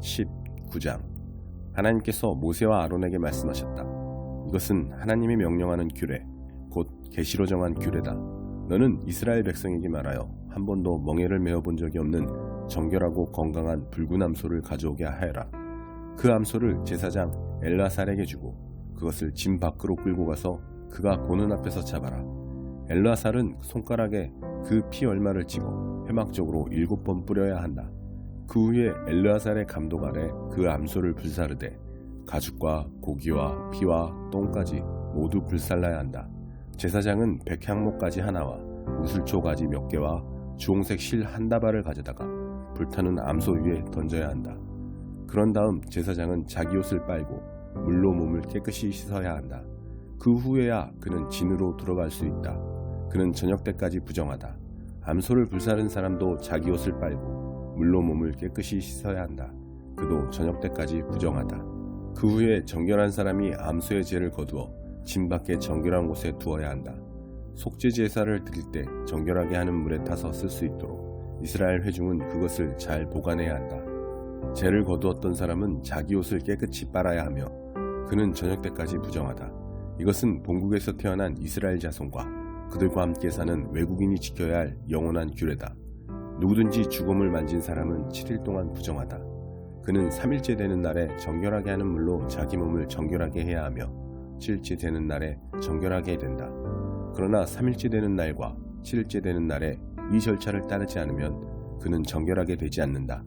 19장. 하나님께서 모세와 아론에게 말씀하셨다. 이것은 하나님이 명령하는 규례, 곧 계시로 정한 규례다. 너는 이스라엘 백성에게 말하여 한 번도 멍에를 메어본 적이 없는 정결하고 건강한 붉은 암소를 가져오게 하여라. 그 암소를 제사장 엘르아살에게 주고 그것을 짐 밖으로 끌고 가서 그가 보는 앞에서 잡아라. 엘르아살은 손가락에 그 피 얼마를 찍어 회막적으로 7번 뿌려야 한다. 그 후에 엘르아살의 감독 아래 그 암소를 불사르되 가죽과 고기와 피와 똥까지 모두 불살라야 한다. 제사장은 백향목가지 하나와 우슬초 가지 몇 개와 주홍색 실 한 다발을 가져다가 불타는 암소 위에 던져야 한다. 그런 다음 제사장은 자기 옷을 빨고 물로 몸을 깨끗이 씻어야 한다. 그 후에야 그는 진으로 들어갈 수 있다. 그는 저녁 때까지 부정하다. 암소를 불사른 사람도 자기 옷을 빨고 물로 몸을 깨끗이 씻어야 한다. 그도 저녁 때까지 부정하다. 그 후에 정결한 사람이 암소의 죄를 거두어 진 밖에 정결한 곳에 두어야 한다. 속죄 제사를 드릴 때 정결하게 하는 물에 타서 쓸 수 있도록 이스라엘 회중은 그것을 잘 보관해야 한다. 죄를 거두었던 사람은 자기 옷을 깨끗이 빨아야 하며 그는 저녁 때까지 부정하다. 이것은 본국에서 태어난 이스라엘 자손과 그들과 함께 사는 외국인이 지켜야 할 영원한 규례다. 누구든지 죽음을 만진 사람은 7일 동안 부정하다. 그는 3일째 되는 날에 정결하게 하는 물로 자기 몸을 정결하게 해야 하며 7일째 되는 날에 정결하게 된다. 그러나 3일째 되는 날과 7일째 되는 날에 이 절차를 따르지 않으면 그는 정결하게 되지 않는다.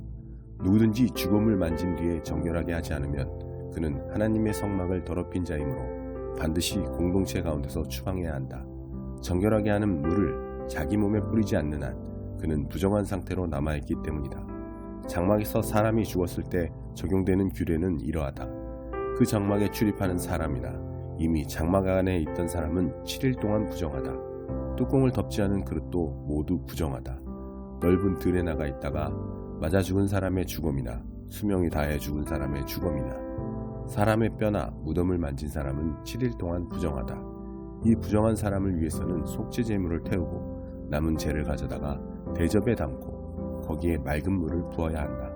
누구든지 죽음을 만진 뒤에 정결하게 하지 않으면 그는 하나님의 성막을 더럽힌 자이므로 반드시 공동체 가운데서 추방해야 한다. 정결하게 하는 물을 자기 몸에 뿌리지 않는 한 그는 부정한 상태로 남아있기 때문이다. 장막에서 사람이 죽었을 때 적용되는 규례는 이러하다. 그 장막에 출입하는 사람이나 이미 장막 안에 있던 사람은 7일 동안 부정하다. 뚜껑을 덮지 않은 그릇도 모두 부정하다. 넓은 들에 나가 있다가 맞아 죽은 사람의 죽음이나 수명이 다해 죽은 사람의 죽음이나 사람의 뼈나 무덤을 만진 사람은 7일 동안 부정하다. 이 부정한 사람을 위해서는 속죄 제물을 태우고 남은 재를 가져다가 대접에 담고 거기에 맑은 물을 부어야 한다.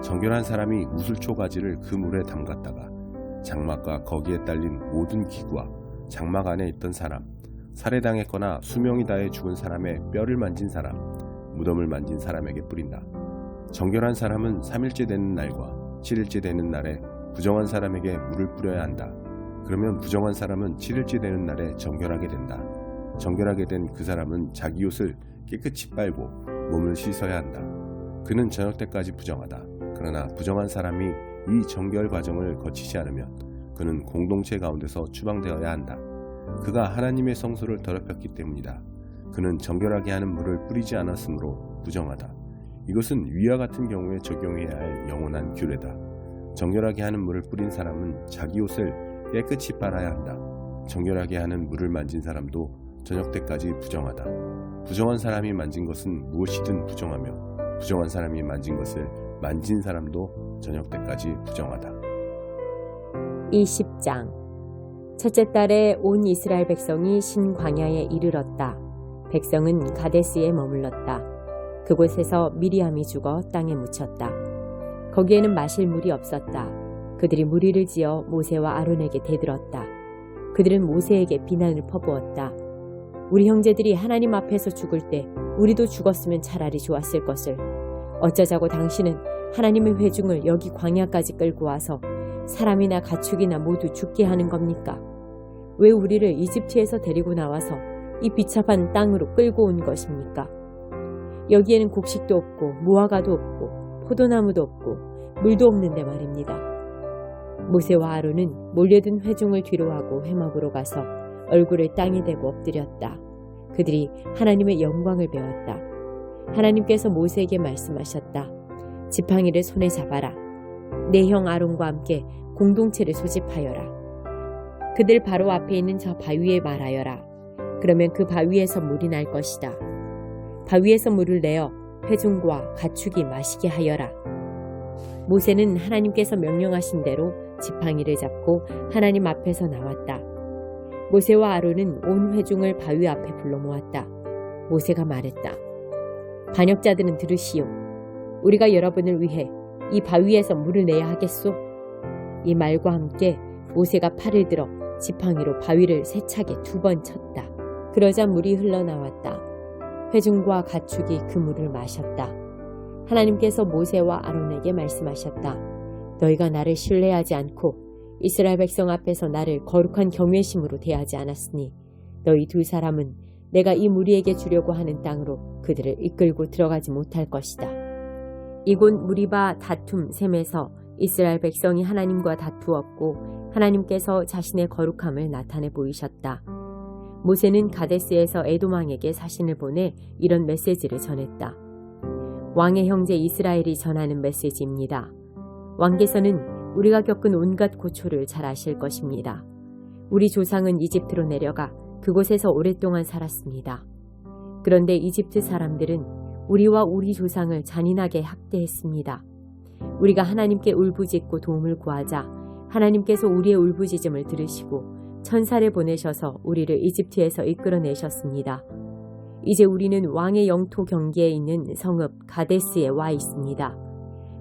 정결한 사람이 우슬초 가지를 그 물에 담갔다가 장막과 거기에 딸린 모든 기구와 장막 안에 있던 사람, 살해당했거나 수명이 다해 죽은 사람의 뼈를 만진 사람, 무덤을 만진 사람에게 뿌린다. 정결한 사람은 3일째 되는 날과 7일째 되는 날에 부정한 사람에게 물을 뿌려야 한다. 그러면 부정한 사람은 7일째 되는 날에 정결하게 된다. 정결하게 된 그 사람은 자기 옷을 깨끗이 빨고 몸을 씻어야 한다. 그는 저녁 때까지 부정하다. 그러나 부정한 사람이 이 정결 과정을 거치지 않으면 그는 공동체 가운데서 추방되어야 한다. 그가 하나님의 성소를 더럽혔기 때문이다. 그는 정결하게 하는 물을 뿌리지 않았으므로 부정하다. 이것은 위와 같은 경우에 적용해야 할 영원한 규례다. 정결하게 하는 물을 뿌린 사람은 자기 옷을 깨끗이 빨아야 한다. 정결하게 하는 물을 만진 사람도 저녁 때까지 부정하다. 부정한 사람이 만진 것은 무엇이든 부정하며 부정한 사람이 만진 것을 만진 사람도 저녁 때까지 부정하다. 20장. 첫째 달에 온 이스라엘 백성이 신광야에 이르렀다. 백성은 가데스에 머물렀다. 그곳에서 미리암이 죽어 땅에 묻혔다. 거기에는 마실 물이 없었다. 그들이 무리를 지어 모세와 아론에게 대들었다. 그들은 모세에게 비난을 퍼부었다. 우리 형제들이 하나님 앞에서 죽을 때 우리도 죽었으면 차라리 좋았을 것을. 어쩌자고 당신은 하나님의 회중을 여기 광야까지 끌고 와서 사람이나 가축이나 모두 죽게 하는 겁니까? 왜 우리를 이집트에서 데리고 나와서 이 비참한 땅으로 끌고 온 것입니까? 여기에는 곡식도 없고 무화과도 없고 포도나무도 없고 물도 없는데 말입니다. 모세와 아론은 몰려든 회중을 뒤로하고 회막으로 가서 얼굴을 땅에 대고 엎드렸다. 그들이 하나님의 영광을 배웠다. 하나님께서 모세에게 말씀하셨다. 지팡이를 손에 잡아라. 내 형 아론과 함께 공동체를 소집하여라. 그들 바로 앞에 있는 저 바위에 말하여라. 그러면 그 바위에서 물이 날 것이다. 바위에서 물을 내어 회중과 가축이 마시게 하여라. 모세는 하나님께서 명령하신 대로 지팡이를 잡고 하나님 앞에서 나왔다. 모세와 아론은 온 회중을 바위 앞에 불러 모았다. 모세가 말했다. 반역자들은 들으시오. 우리가 여러분을 위해 이 바위에서 물을 내야 하겠소? 이 말과 함께 모세가 팔을 들어 지팡이로 바위를 세차게 2번 쳤다. 그러자 물이 흘러나왔다. 회중과 가축이 그 물을 마셨다. 하나님께서 모세와 아론에게 말씀하셨다. 너희가 나를 신뢰하지 않고 이스라엘 백성 앞에서 나를 거룩한 경외심으로 대하지 않았으니 너희 2 사람은 내가 이 무리에게 주려고 하는 땅으로 그들을 이끌고 들어가지 못할 것이다. 이곳 무리바 다툼 셈에서 이스라엘 백성이 하나님과 다투었고 하나님께서 자신의 거룩함을 나타내 보이셨다. 모세는 가데스에서 에돔 왕에게 사신을 보내 이런 메시지를 전했다. 왕의 형제 이스라엘이 전하는 메시지입니다. 왕께서는 우리가 겪은 온갖 고초를 잘 아실 것입니다. 우리 조상은 이집트로 내려가 그곳에서 오랫동안 살았습니다. 그런데 이집트 사람들은 우리와 우리 조상을 잔인하게 학대했습니다. 우리가 하나님께 울부짖고 도움을 구하자 하나님께서 우리의 울부짖음을 들으시고 천사를 보내셔서 우리를 이집트에서 이끌어내셨습니다. 이제 우리는 왕의 영토 경계에 있는 성읍 가데스에 와 있습니다.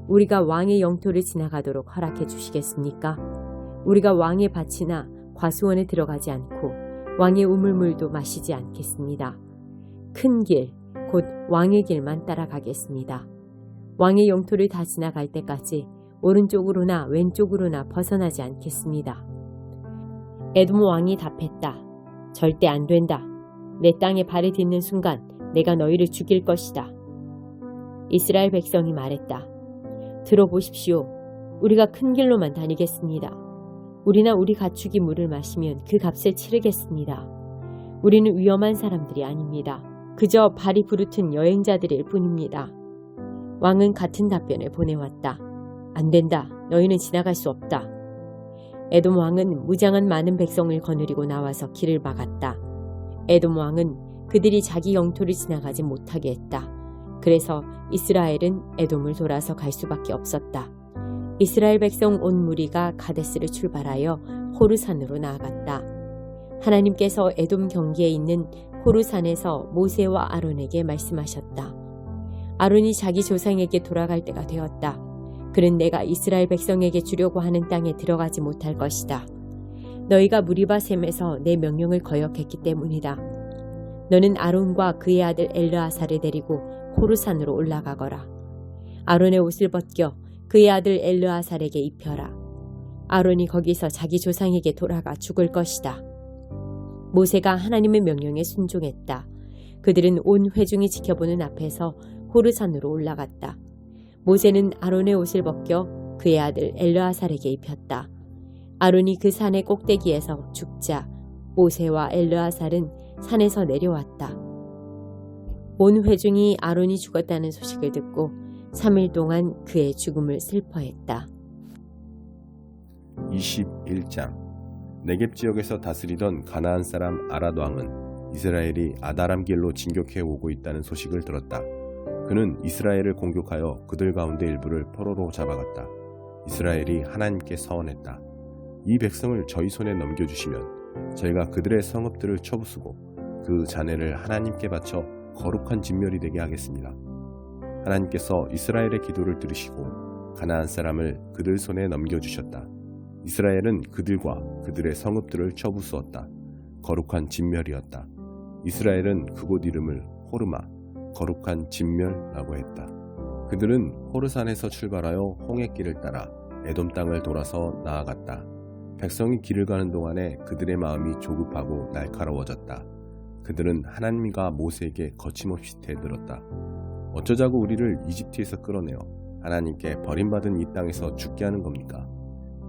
우리가 왕의 영토를 지나가도록 허락해 주시겠습니까? 우리가 왕의 밭이나 과수원에 들어가지 않고 왕의 우물물도 마시지 않겠습니다. 큰 길, 곧 왕의 길만 따라가겠습니다. 왕의 영토를 다 지나갈 때까지 오른쪽으로나 왼쪽으로나 벗어나지 않겠습니다. 에돔 왕이 답했다. 절대 안 된다. 내 땅에 발을 딛는 순간 내가 너희를 죽일 것이다. 이스라엘 백성이 말했다. 들어보십시오. 우리가 큰 길로만 다니겠습니다. 우리나 우리 가축이 물을 마시면 그 값을 치르겠습니다. 우리는 위험한 사람들이 아닙니다. 그저 발이 부르튼 여행자들일 뿐입니다. 왕은 같은 답변을 보내왔다. 안 된다. 너희는 지나갈 수 없다. 에돔 왕은 무장한 많은 백성을 거느리고 나와서 길을 막았다. 에돔 왕은 그들이 자기 영토를 지나가지 못하게 했다. 그래서 이스라엘은 에돔을 돌아서 갈 수밖에 없었다. 이스라엘 백성 온 무리가 가데스를 출발하여 호르산으로 나아갔다. 하나님께서 에돔 경계에 있는 호르산에서 모세와 아론에게 말씀하셨다. 아론이 자기 조상에게 돌아갈 때가 되었다. 그는 내가 이스라엘 백성에게 주려고 하는 땅에 들어가지 못할 것이다. 너희가 무리바 셈에서 내 명령을 거역했기 때문이다. 너는 아론과 그의 아들 엘르아사를 데리고 호르산으로 올라가거라. 아론의 옷을 벗겨 그의 아들 엘르아살에게 입혀라. 아론이 거기서 자기 조상에게 돌아가 죽을 것이다. 모세가 하나님의 명령에 순종했다. 그들은 온 회중이 지켜보는 앞에서 호르산으로 올라갔다. 모세는 아론의 옷을 벗겨 그의 아들 엘르아살에게 입혔다. 아론이 그 산의 꼭대기에서 죽자 모세와 엘르아살은 산에서 내려왔다. 온 회중이 아론이 죽었다는 소식을 듣고 3일 동안 그의 죽음을 슬퍼했다. 21장 네겝 지역에서 다스리던 가나안 사람 아랏 왕은 이스라엘이 아다람 길로 진격해 오고 있다는 소식을 들었다. 그는 이스라엘을 공격하여 그들 가운데 일부를 포로로 잡아갔다. 이스라엘이 하나님께 서원했다. 이 백성을 저희 손에 넘겨주시면 저희가 그들의 성읍들을 쳐부수고 그 잔해를 하나님께 바쳐 거룩한 진멸이 되게 하겠습니다. 하나님께서 이스라엘의 기도를 들으시고 가나안 사람을 그들 손에 넘겨주셨다. 이스라엘은 그들과 그들의 성읍들을 쳐부수었다. 거룩한 진멸이었다. 이스라엘은 그곳 이름을 호르마, 거룩한 진멸이라고 했다. 그들은 호르산에서 출발하여 홍해길을 따라 에돔 땅을 돌아서 나아갔다. 백성이 길을 가는 동안에 그들의 마음이 조급하고 날카로워졌다. 그들은 하나님과 모세에게 거침없이 대들었다. 어쩌자고 우리를 이집트에서 끌어내어 하나님께 버림받은 이 땅에서 죽게 하는 겁니까?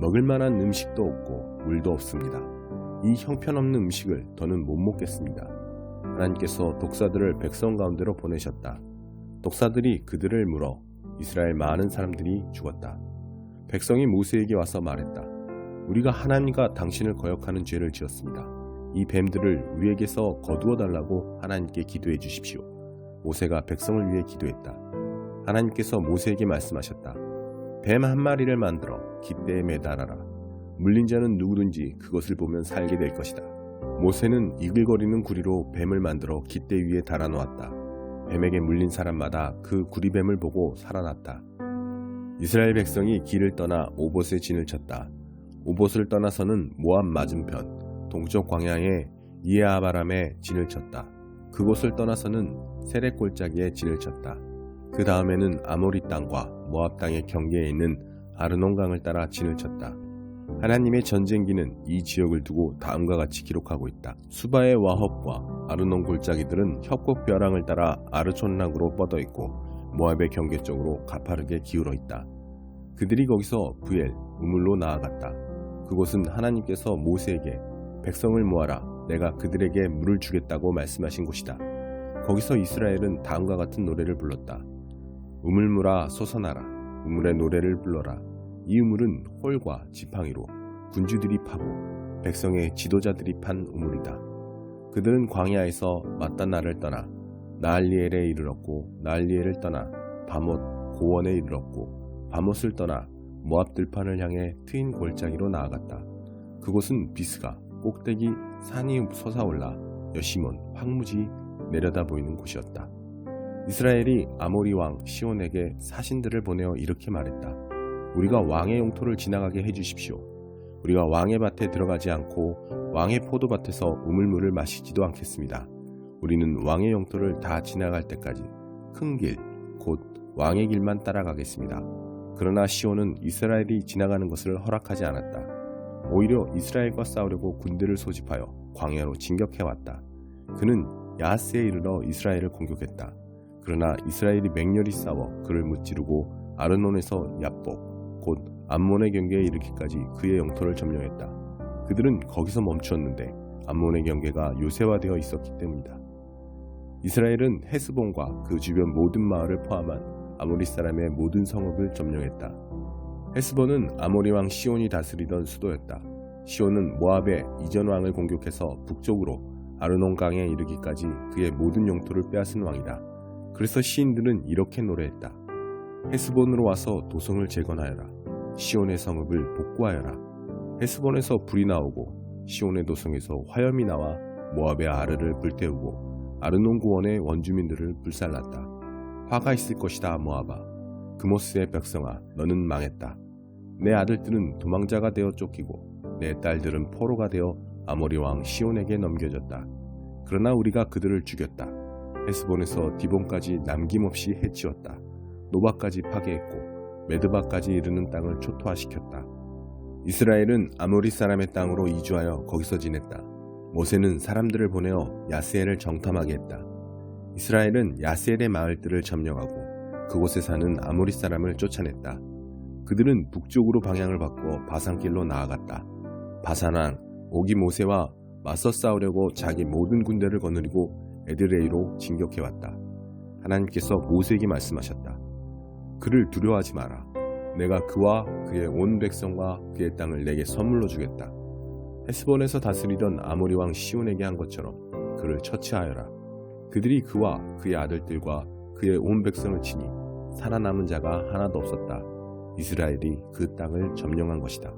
먹을 만한 음식도 없고 물도 없습니다. 이 형편없는 음식을 더는 못 먹겠습니다. 하나님께서 독사들을 백성 가운데로 보내셨다. 독사들이 그들을 물어 이스라엘 많은 사람들이 죽었다. 백성이 모세에게 와서 말했다. 우리가 하나님과 당신을 거역하는 죄를 지었습니다. 이 뱀들을 우리에게서 거두어 달라고 하나님께 기도해 주십시오. 모세가 백성을 위해 기도했다. 하나님께서 모세에게 말씀하셨다. 뱀 한 마리를 만들어 깃대에 매달아라. 물린 자는 누구든지 그것을 보면 살게 될 것이다. 모세는 이글거리는 구리로 뱀을 만들어 깃대 위에 달아놓았다. 뱀에게 물린 사람마다 그 구리뱀을 보고 살아났다. 이스라엘 백성이 길을 떠나 오봇에 진을 쳤다. 오봇을 떠나서는 모압 맞은편 동쪽 광야의 이에아바람에 진을 쳤다. 그곳을 떠나서는 세렛 골짜기에 진을 쳤다. 그 다음에는 아모리 땅과 모압 땅의 경계에 있는 아르논강을 따라 진을 쳤다. 하나님의 전쟁기는 이 지역을 두고 다음과 같이 기록하고 있다. 수바의 와헙과 아르논 골짜기들은 협곡 벼랑을 따라 아르촌락으로 뻗어 있고 모압의 경계 쪽으로 가파르게 기울어 있다. 그들이 거기서 브엘, 우물로 나아갔다. 그곳은 하나님께서 모세에게 백성을 모아라, 내가 그들에게 물을 주겠다고 말씀하신 곳이다. 거기서 이스라엘은 다음과 같은 노래를 불렀다. 우물물아 솟아나라, 우물의 노래를 불러라. 이 우물은 홀과 지팡이로 군주들이 파고 백성의 지도자들이 판 우물이다. 그들은 광야에서 mat단나를 떠나 나알리엘에 이르렀고 나알리엘을 떠나 바못 고원에 이르렀고 바못을 떠나 모압 들판을 향해 트인 골짜기로 나아갔다. 그곳은 비스가 꼭대기 산이 솟아올라 여시몬 황무지 내려다 보이는 곳이었다. 이스라엘이 아모리 왕 시온에게 사신들을 보내어 이렇게 말했다. 우리가 왕의 영토를 지나가게 해주십시오. 우리가 왕의 밭에 들어가지 않고 왕의 포도밭에서 우물물을 마시지도 않겠습니다. 우리는 왕의 영토를 다 지나갈 때까지 큰 길, 곧 왕의 길만 따라가겠습니다. 그러나 시온은 이스라엘이 지나가는 것을 허락하지 않았다. 오히려 이스라엘과 싸우려고 군대를 소집하여 광야로 진격해왔다. 그는 야하스에 이르러 이스라엘을 공격했다. 그러나 이스라엘이 맹렬히 싸워 그를 무찌르고 아르논에서 야복, 곧 암몬의 경계에 이르기까지 그의 영토를 점령했다. 그들은 거기서 멈추었는데 암몬의 경계가 요새화되어 있었기 때문이다. 이스라엘은 헤스본과 그 주변 모든 마을을 포함한 아모리 사람의 모든 성읍을 점령했다. 헤스본은 아모리 왕 시온이 다스리던 수도였다. 시온은 모압의 이전 왕을 공격해서 북쪽으로 아르논강에 이르기까지 그의 모든 영토를 빼앗은 왕이다. 그래서 시인들은 이렇게 노래했다. 헤스본으로 와서 도성을 재건하여라. 시온의 성읍을 복구하여라. 헤스본에서 불이 나오고 시온의 도성에서 화염이 나와 모압의 아르를 불태우고 아르논 구원의 원주민들을 불살랐다. 화가 있을 것이다 모압아. 그모스의 백성아, 너는 망했다. 내 아들들은 도망자가 되어 쫓기고 내 딸들은 포로가 되어 아모리 왕 시온에게 넘겨졌다. 그러나 우리가 그들을 죽였다. 헤스본에서 디본까지 남김없이 해치웠다. 노바까지 파괴했고 메드바까지 이르는 땅을 초토화시켰다. 이스라엘은 아모리 사람의 땅으로 이주하여 거기서 지냈다. 모세는 사람들을 보내어 야스엘을 정탐하게 했다. 이스라엘은 야스엘의 마을들을 점령하고 그곳에 사는 아모리 사람을 쫓아냈다. 그들은 북쪽으로 방향을 바꿔 바산길로 나아갔다. 바산왕 오기 모세와 맞서 싸우려고 자기 모든 군대를 거느리고 에드레이로 진격해왔다. 하나님께서 모세에게 말씀하셨다. 그를 두려워하지 마라. 내가 그와 그의 온 백성과 그의 땅을 내게 선물로 주겠다. 헤스본에서 다스리던 아모리 왕 시온에게 한 것처럼 그를 처치하여라. 그들이 그와 그의 아들들과 그의 온 백성을 치니 살아남은 자가 하나도 없었다. 이스라엘이 그 땅을 점령한 것이다.